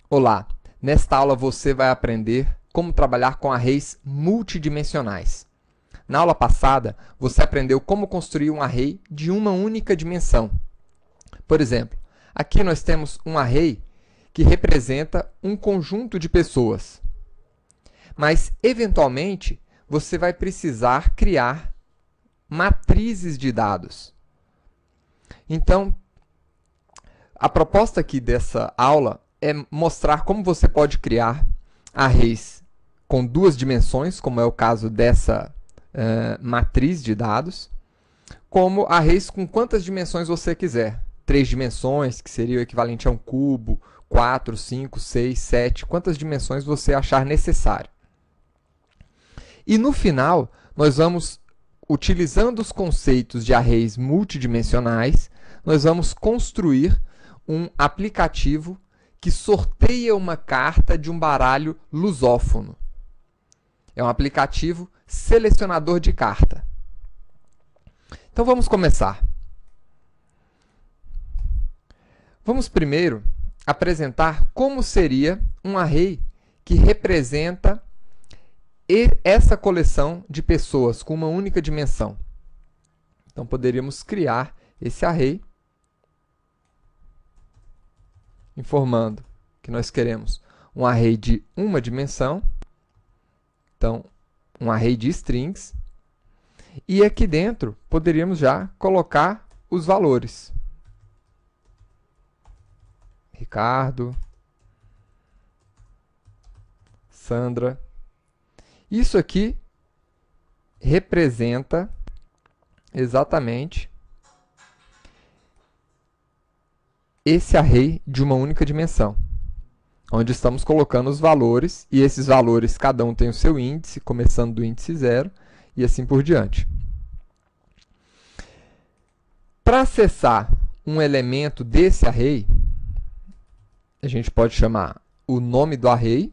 Olá! Nesta aula você vai aprender como trabalhar com arrays multidimensionais. Na aula passada, você aprendeu como construir um array de uma única dimensão. Por exemplo, aqui nós temos um array que representa um conjunto de pessoas. Mas, eventualmente, você vai precisar criar matrizes de dados. Então, a proposta aqui dessa aula é mostrar como você pode criar arrays com duas dimensões, como é o caso dessa matriz de dados, como arrays com quantas dimensões você quiser. 3 dimensões, que seria o equivalente a um cubo, 4, 5, 6, 7, quantas dimensões você achar necessário. E no final, nós vamos, utilizando os conceitos de arrays multidimensionais, nós vamos construir um aplicativo que sorteia uma carta de um baralho lusófono. É um aplicativo selecionador de carta. Então vamos começar. Vamos primeiro apresentar como seria um array que representa essa coleção de pessoas com uma única dimensão. Então poderíamos criar esse array informando que nós queremos um array de uma dimensão, então um array de strings, e aqui dentro poderíamos já colocar os valores. Ricardo, Sandra. Isso aqui representa exatamente esse array de uma única dimensão, onde estamos colocando os valores, e esses valores, cada um tem o seu índice, começando do índice 0, e assim por diante. Para acessar um elemento desse array, a gente pode chamar o nome do array,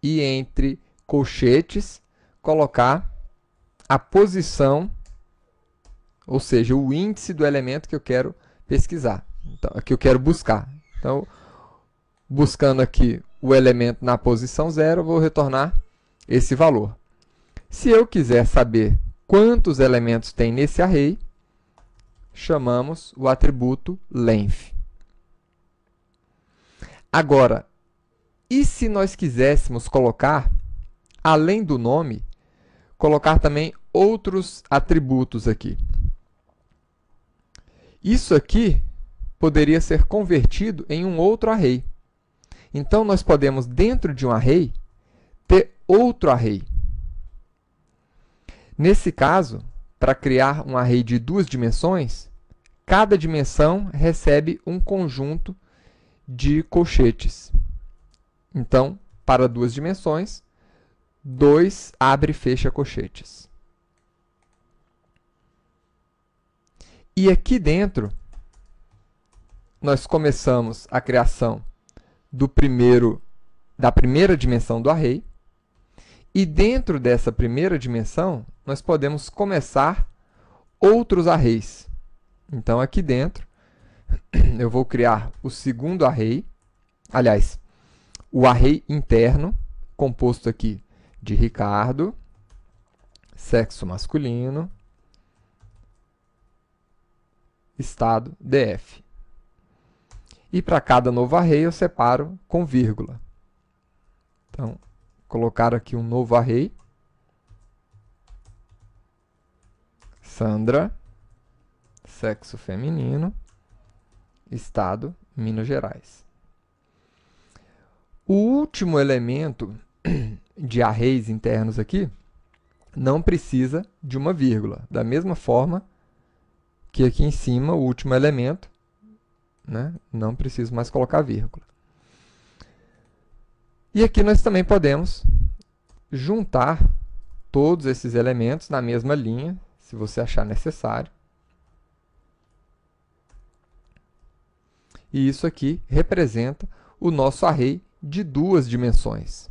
e entre colchetes, colocar a posição, ou seja, o índice do elemento que eu quero pesquisar. Então, aqui eu quero buscar. Então, buscando aqui o elemento na posição 0, eu vou retornar esse valor. Se eu quiser saber quantos elementos tem nesse array, chamamos o atributo length. Agora, e se nós quiséssemos colocar, além do nome, colocar também outros atributos aqui? Isso aqui poderia ser convertido em um outro array. Então, nós podemos, dentro de um array, ter outro array. Nesse caso, para criar um array de duas dimensões, cada dimensão recebe um conjunto de colchetes. Então, para duas dimensões, 2 abre e fecha colchetes. E aqui dentro, nós começamos a criação da primeira dimensão do array, e dentro dessa primeira dimensão, nós podemos começar outros arrays. Então, aqui dentro, eu vou criar o segundo array, aliás, o array interno, composto aqui de Ricardo, sexo masculino, estado DF. E para cada novo array eu separo com vírgula. Então, colocar aqui um novo array. Sandra, sexo feminino, estado Minas Gerais. O último elemento de arrays internos aqui não precisa de uma vírgula. Da mesma forma que aqui em cima, o último elemento, né, não preciso mais colocar vírgula. E aqui nós também podemos juntar todos esses elementos na mesma linha, se você achar necessário. E isso aqui representa o nosso array de duas dimensões.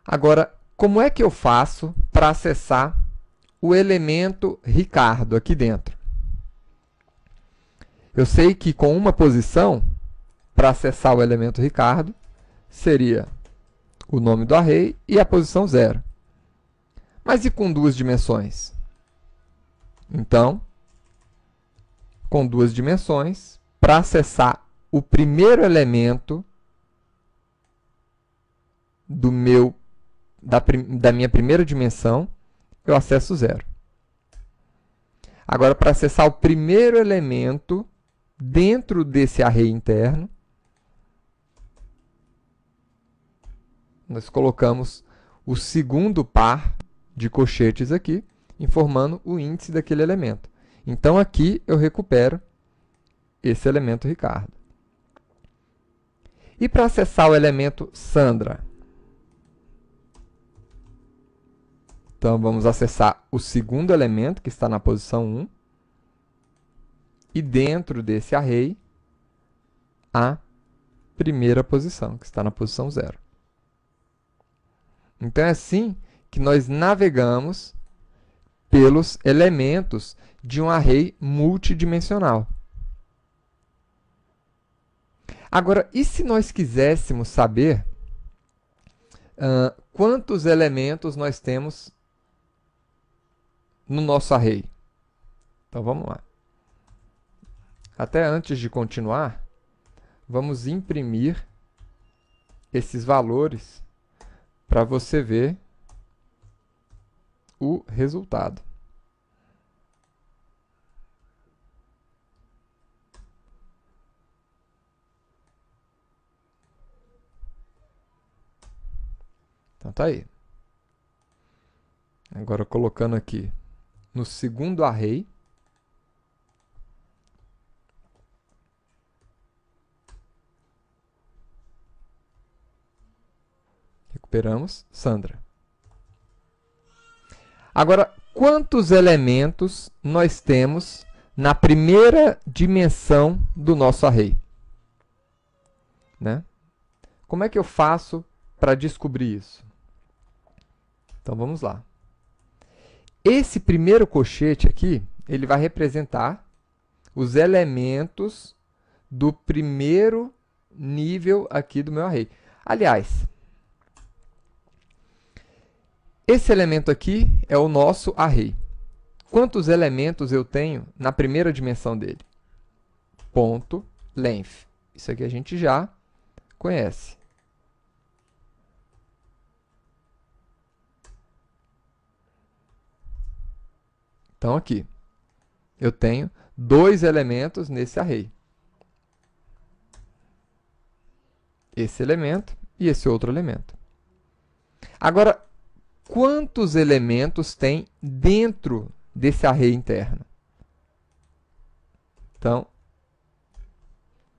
Agora, como é que eu faço para acessar o elemento Ricardo aqui dentro? Eu sei que com uma posição para acessar o elemento Ricardo seria o nome do array e a posição 0. Mas e com duas dimensões? Então, com duas dimensões, para acessar o primeiro elemento da minha primeira dimensão, eu acesso 0. Agora, para acessar o primeiro elemento dentro desse array interno, nós colocamos o segundo par de colchetes aqui, informando o índice daquele elemento. Então, aqui eu recupero esse elemento Ricardo. E para acessar o elemento Sandra? Então, vamos acessar o segundo elemento, que está na posição 1, e dentro desse array, a primeira posição, que está na posição 0. Então, é assim que nós navegamos pelos elementos de um array multidimensional. Agora, e se nós quiséssemos saber quantos elementos nós temos no nosso array? Então, vamos lá. Até antes de continuar, vamos imprimir esses valores para você ver o resultado. Então, tá aí. Agora, colocando aqui no segundo array, recuperamos Sandra. Agora, quantos elementos nós temos na primeira dimensão do nosso array? Né? Como é que eu faço para descobrir isso? Então, vamos lá. Esse primeiro colchete aqui, ele vai representar os elementos do primeiro nível aqui do meu array. Aliás, esse elemento aqui é o nosso array. Quantos elementos eu tenho na primeira dimensão dele? Ponto length. Isso aqui a gente já conhece. Então, aqui, eu tenho 2 elementos nesse array. Esse elemento e esse outro elemento. Agora, quantos elementos tem dentro desse array interno? Então,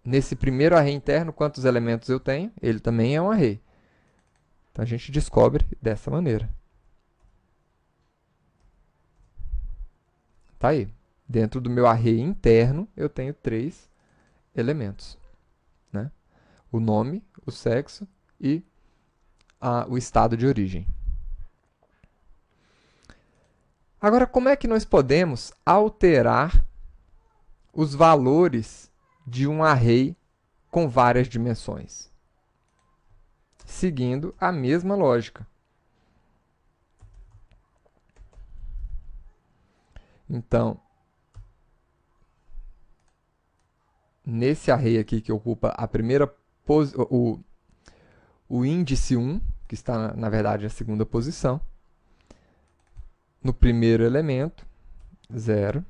nesse primeiro array interno, quantos elementos eu tenho? Ele também é um array. Então, a gente descobre dessa maneira. Tá aí. Dentro do meu array interno, eu tenho 3 elementos, né? O nome, o sexo e o estado de origem. Agora, como é que nós podemos alterar os valores de um array com várias dimensões? Seguindo a mesma lógica. Então, nesse array aqui que ocupa a primeira o índice 1, que está, na verdade, na segunda posição, no primeiro elemento, 0,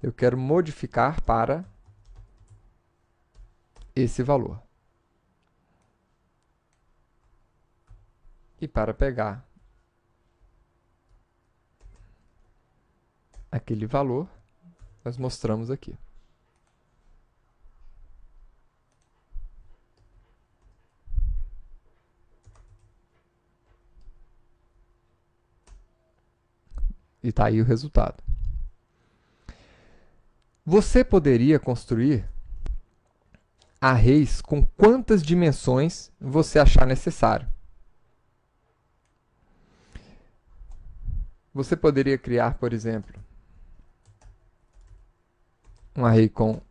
eu quero modificar para esse valor. E para pegar aquele valor, nós mostramos aqui. E está aí o resultado. Você poderia construir arrays com quantas dimensões você achar necessário. Você poderia criar, por exemplo, um array com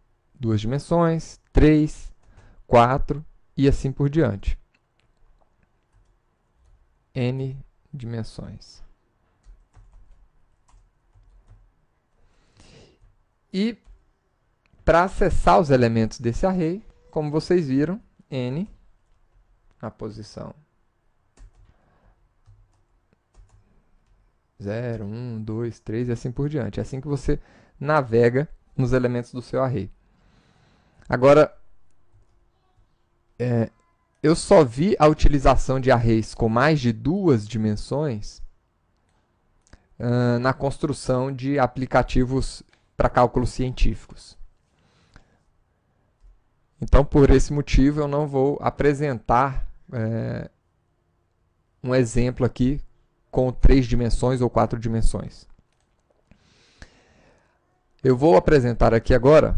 2 dimensões, 3, 4 e assim por diante. N dimensões. E para acessar os elementos desse array, como vocês viram, N, na posição 0, 1, 2, 3 e assim por diante. É assim que você navega nos elementos do seu array. Agora, eu só vi a utilização de arrays com mais de 2 dimensões na construção de aplicativos para cálculos científicos. Então, por esse motivo, eu não vou apresentar um exemplo aqui com 3 dimensões ou 4 dimensões. Eu vou apresentar aqui agora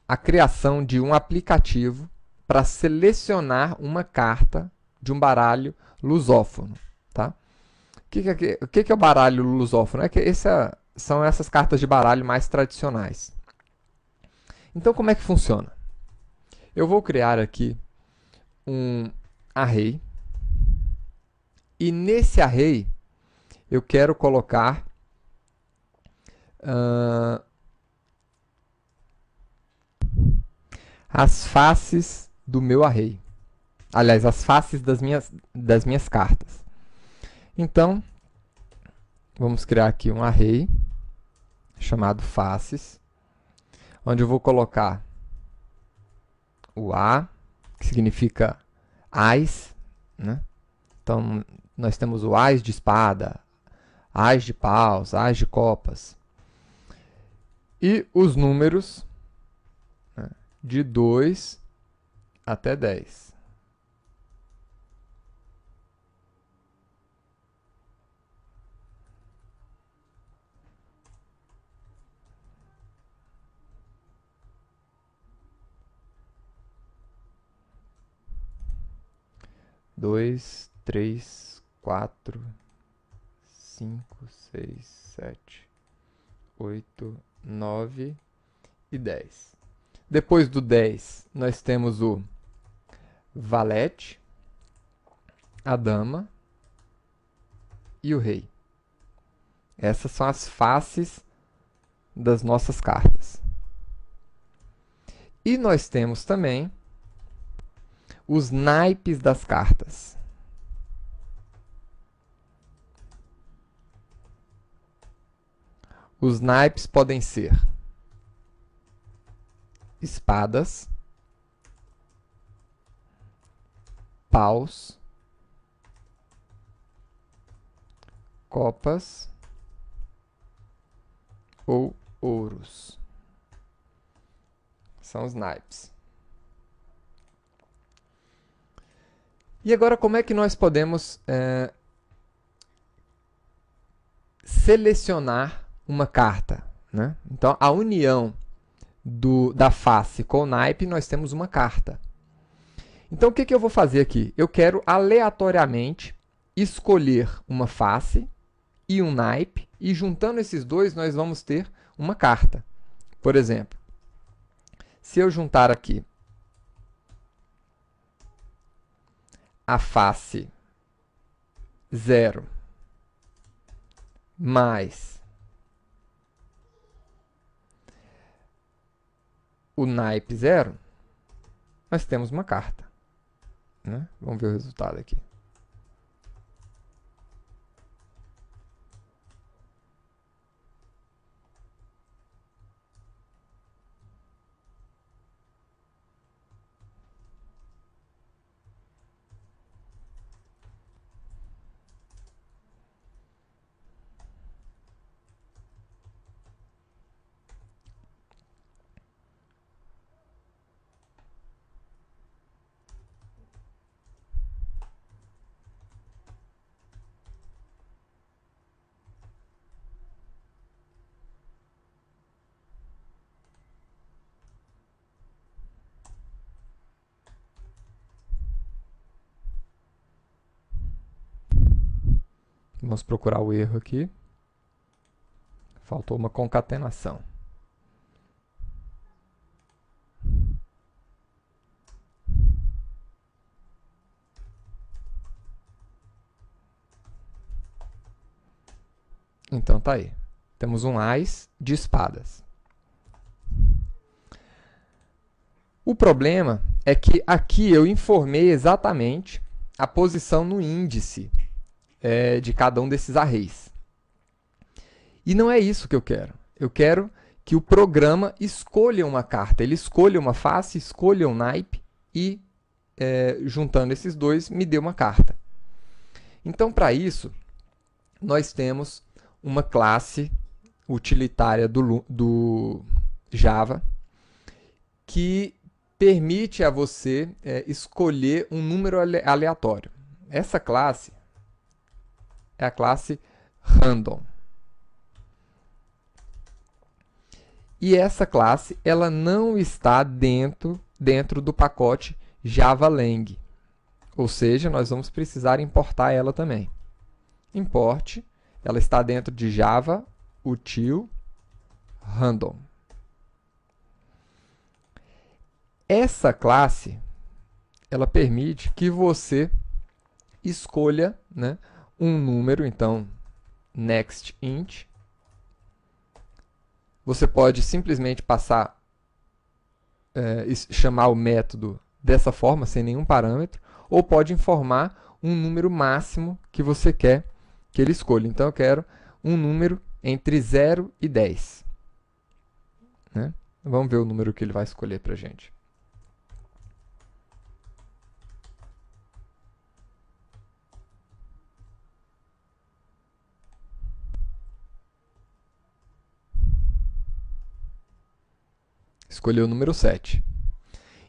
a criação de um aplicativo para selecionar uma carta de um baralho lusófono. Tá? O que é o baralho lusófono? São essas cartas de baralho mais tradicionais. Então, como é que funciona? Eu vou criar aqui um array. E nesse array, eu quero colocar as faces do meu array. Aliás, as faces das minhas cartas. Então, vamos criar aqui um array chamado faces, onde eu vou colocar o A, que significa ás, né? Então, nós temos o ás de espada, ás de paus, ás de copas. E os números, né, de 2 até 10. Dois, 3, 4, 5, 6, 7, 8, 9 e 10. Depois do 10, nós temos o valete, a dama e o rei. Essas são as faces das nossas cartas. E nós temos também os naipes das cartas. Os naipes podem ser espadas, paus, copas ou ouros. São os naipes. E agora, como é que nós podemos selecionar uma carta? Né? Então, a união da face com o naipe, nós temos uma carta. Então, o que eu vou fazer aqui? Eu quero aleatoriamente escolher uma face e um naipe, e juntando esses dois, nós vamos ter uma carta. Por exemplo, se eu juntar aqui a face 0 mais o naipe 0, nós temos uma carta. Né? Vamos ver o resultado aqui. Vamos procurar o erro aqui. Faltou uma concatenação. Então tá aí. Temos um ás de espadas. O problema é que aqui eu informei exatamente a posição no índice de cada um desses arrays. E não é isso que eu quero. Eu quero que o programa escolha uma carta. Ele escolha uma face, escolha um naipe e, juntando esses dois, me dê uma carta. Então, para isso, nós temos uma classe utilitária do Java que permite a você escolher um número aleatório. Essa classe é a classe random. E essa classe ela não está dentro do pacote JavaLang. Ou seja, nós vamos precisar importar ela também. Importe, ela está dentro de Java util random. Essa classe ela permite que você escolha, né, um número, então next int. Você pode simplesmente passar, chamar o método dessa forma, sem nenhum parâmetro, ou pode informar um número máximo que você quer que ele escolha. Então, eu quero um número entre 0 e 10. Né? Vamos ver o número que ele vai escolher para a gente. Escolheu o número 7.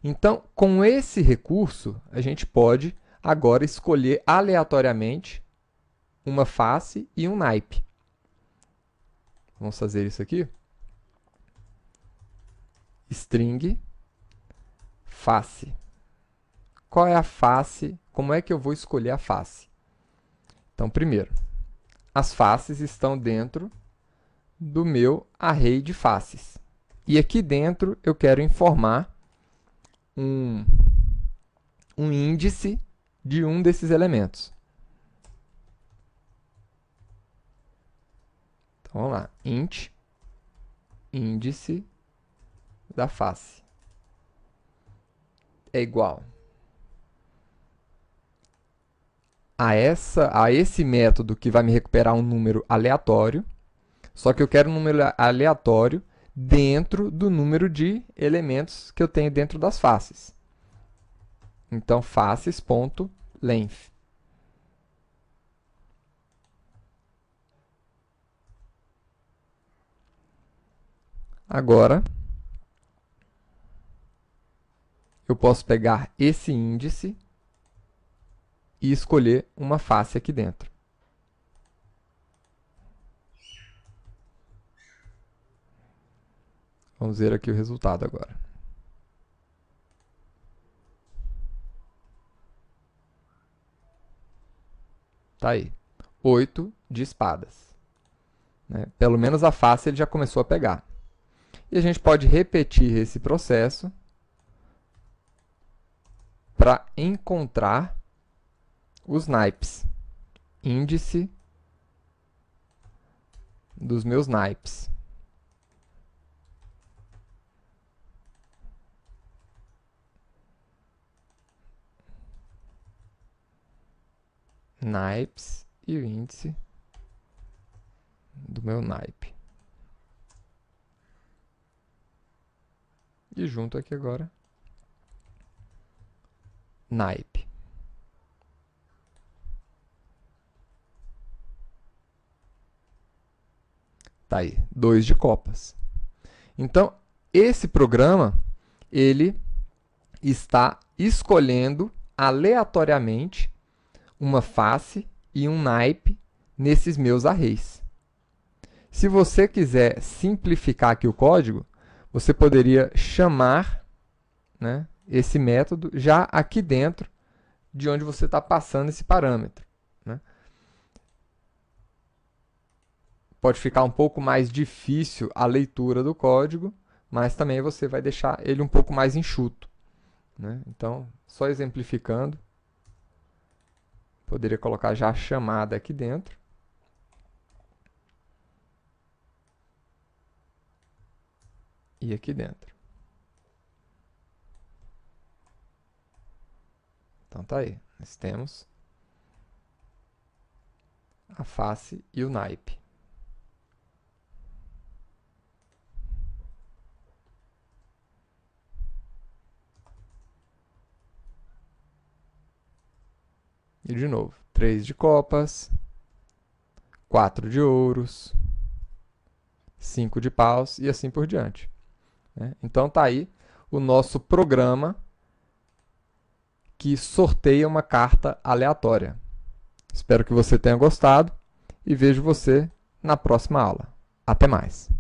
Então, com esse recurso, a gente pode agora escolher aleatoriamente uma face e um naipe. Vamos fazer isso aqui. String face. Qual é a face? Como é que eu vou escolher a face? Então, primeiro, as faces estão dentro do meu array de faces. E aqui dentro eu quero informar um índice de um desses elementos. Então, vamos lá. Int índice da face é igual a esse método que vai me recuperar um número aleatório, só que eu quero um número aleatório dentro do número de elementos que eu tenho dentro das faces. Então, faces.length. Agora, eu posso pegar esse índice e escolher uma face aqui dentro. Vamos ver aqui o resultado agora. Tá aí. 8 de espadas. Né? Pelo menos a face ele já começou a pegar. E a gente pode repetir esse processo para encontrar os naipes. Índice dos meus naipes. Naipes e o índice do meu naipe. E junto aqui agora, naipe. Tá aí, 2 de copas. Então, esse programa, ele está escolhendo aleatoriamente uma face e um naipe nesses meus arrays. Se você quiser simplificar aqui o código, você poderia chamar, né, esse método já aqui dentro de onde você está passando esse parâmetro. Né? pode ficar um pouco mais difícil a leitura do código, mas também você vai deixar ele um pouco mais enxuto, né? Então, só exemplificando, poderia colocar já a chamada aqui dentro. E aqui dentro. Então tá aí, nós temos a face e o naipe. E de novo, 3 de copas, 4 de ouros, 5 de paus e assim por diante, né? Então tá aí o nosso programa que sorteia uma carta aleatória. Espero que você tenha gostado e vejo você na próxima aula. Até mais!